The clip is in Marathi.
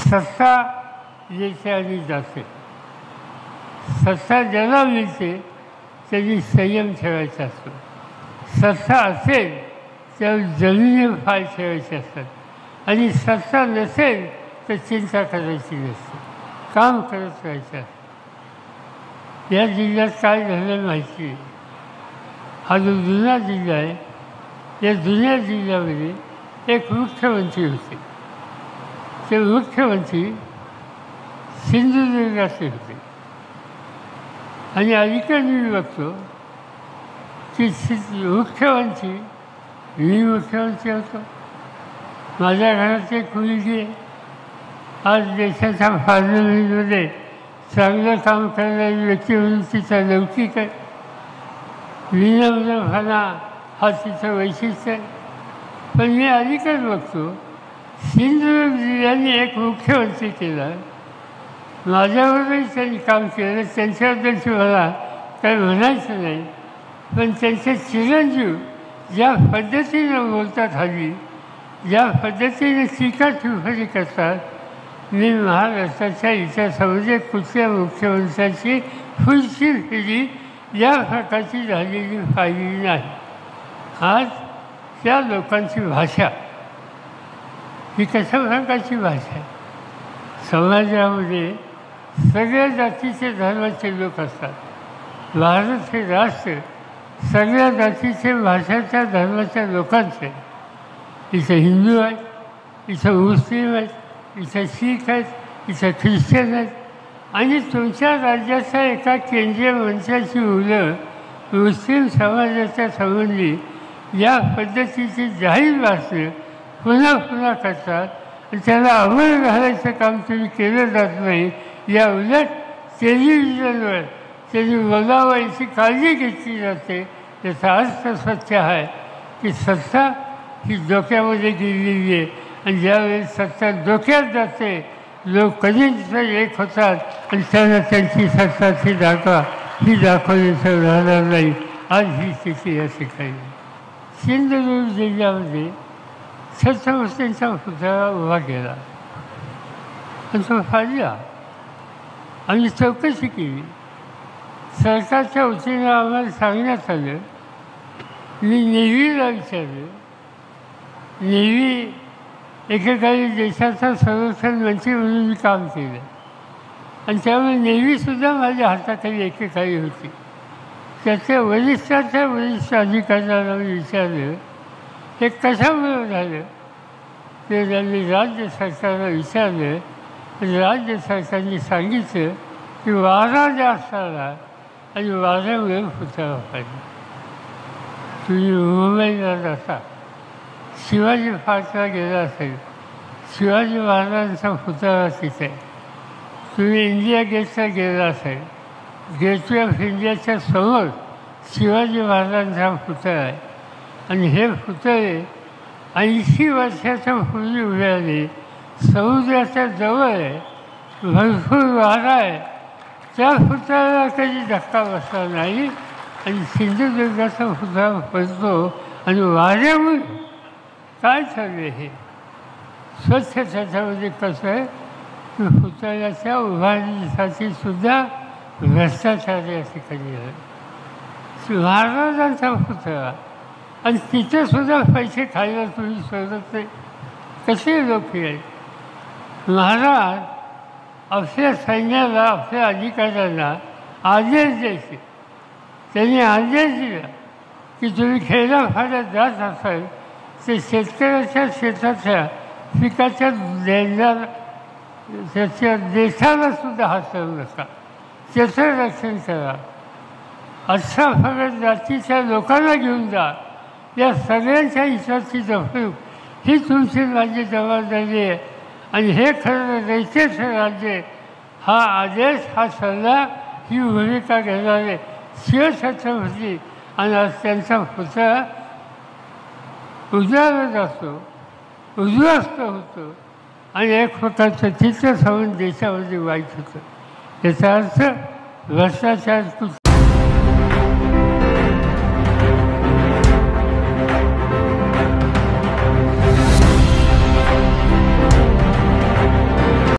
सत्ता येते आणि जाते. सत्ता ज्याला मिळते त्यांनी संयम ठेवायचा असतो. सत्ता असेल तर जमिनी फार ठेवायचे असतात आणि सत्ता नसेल तर चिंता करायची नसते, काम करत राहायचं असतं. या जिल्ह्यात काय झालं माहिती आहे? हा जो जुना जिल्हा आहे, या जुन्या जिल्ह्यामध्ये एक मुख्यमंत्री होते. ते मुख्यमंत्री सिंधुदुर्गाचे होते आणि अलीकडे मी बघतो की मुख्यमंत्री, मी मुख्यमंत्री होतो, माझ्या घरात एक मुलगी आहे, आज देशाच्या पार्लमेंटमध्ये चांगलं काम करणारी व्यक्ती म्हणून तिचा लौकिक आहे. विनम्रपणा हा तिचं वैशिष्ट्य आहे. पण मी अलीकडे बघतो सिंधुदुर्ग जिल्ह्याने एक मुख्यमंत्री केला, माझ्याबरोबरही त्यांनी काम केलं, त्यांच्याबद्दलची मला काही म्हणायचं नाही. पण त्यांचे चिरंजीव ज्या पद्धतीनं बोलतात हल्ली, ज्या पद्धतीने टीका टिप्पणी करतात, मी महाराष्ट्राच्या इतिहासामध्ये कुठल्या मुख्यमंत्र्याची पुढची पिढी या प्रकारची झालेली पाहिली नाही. आज त्या लोकांची भाषा ही कशा प्रकारची भाषा आहे? समाजामध्ये सगळ्या जातीचे धर्माचे लोक असतात. भारत हे राष्ट्र सगळ्या जातीचे, भाषाच्या, धर्माच्या लोकांचे. इथं हिंदू आहेत, इथं मुस्लिम आहेत, इथं शीख आहेत, इथं ख्रिश्चन आहेत. आणि तुमच्या राज्याच्या एका केंद्रीय मंत्र्याची मुलं मुस्लिम समाजाच्या संबंधी या पद्धतीची जाहीर भाषणे पुन्हा पुन्हा करतात आणि त्याला अंमल घालायचं काम तुम्ही केलं जात नाही. या उलट टेलिव्हिजनवर त्यांनी बोलावं याची काळजी घेतली जाते. याचा अर्थ सत्य आहे की सत्ता ही डोक्यामध्ये गेलेली आहे आणि ज्यावेळेस सत्ता डोक्यात जाते लोक कधीच एक होतात आणि त्यांना त्यांची सत्ताची ही दाखवण्याचं राहणार नाही. आज ही स्थिती या ठिकाणी. सिंधुदुर्ग जिल्ह्यामध्ये छत्रपतींचा पुतळा उभा केला आणि तो फाडला. आम्ही चौकशी केली. सरकारच्या वतीनं आम्हाला सांगण्यात आलं, मी नेव्हीला विचारलं. नेव्ही एकेकाळी देशाचा संरक्षण मंत्री म्हणून मी काम केलं आणि त्यामुळे नेव्हीसुद्धा माझ्या हाताखाली एकेकाळी होती. त्याच्या वरिष्ठाच्या वरिष्ठ अधिकाऱ्यांना मी विचारलं हे कशामुळे झालं. ते त्यांनी राज्य सरकारला विचारलं. राज्य सरकारने सांगितलं की वारा जास्त आला आणि वाऱ्यामुळे पुतळा पाहिजे. तुम्ही मुंबईला जाता, शिवाजी पार्कला गेला असेल, शिवाजी महाराजांचा पुतळा तिथे. तुम्ही इंडिया गेटला गेला असेल, गेटवे ऑफ इंडियाच्या समोर शिवाजी महाराजांचा पुतळा आहे आणि हे पुतळे 80 वर्षाच्या पूर्वी उभे आले. समुद्राच्या जवळ आहे, भरपूर वारा आहे, त्या पुतळ्याला कधी धक्का बसला नाही आणि सिंधुदुर्गाचा पुतळा पडतो आणि वाऱ्यामुळे काय चालू हे स्वच्छ. त्याच्यामध्ये कसं आहे की पुतळ्याच्या उभारणीसाठी सुद्धा भ्रष्टाचार या ठिकाणी आहे. महाराजांचा पुतळा आणि तिथेसुद्धा पैसे खायला तुम्ही शोधत नाही. कसे लोक आहेत? महाराज आपल्या सैन्याला, आपल्या अधिकाऱ्यांना आदेश द्यायचे. त्यांनी आदेश दिला की तुम्ही खेड्यापाड्यात जात असाल ते शेतकऱ्याच्या शेताच्या पिकाच्या देणार त्याच्या देशालासुद्धा हात लावू नका, त्याचं रक्षण करा. 18 फगत जातीच्या लोकांना घेऊन जा. या सगळ्यांच्या हिताची जपणूक ही तुमची माझी जबाबदारी आहे आणि हे खरं रयतेचं राज्य. हा आदेश, हा सल्ला, ही भूमिका घेणारे शिवछत्रपती आणि आज त्यांचा पुतळा उजाळला जातो, उद्ध्वस्त होतो आणि एक प्रकारचं चित्र समोर देशामध्ये वाईट होतं. याचा अर्थ भ्रष्टाचार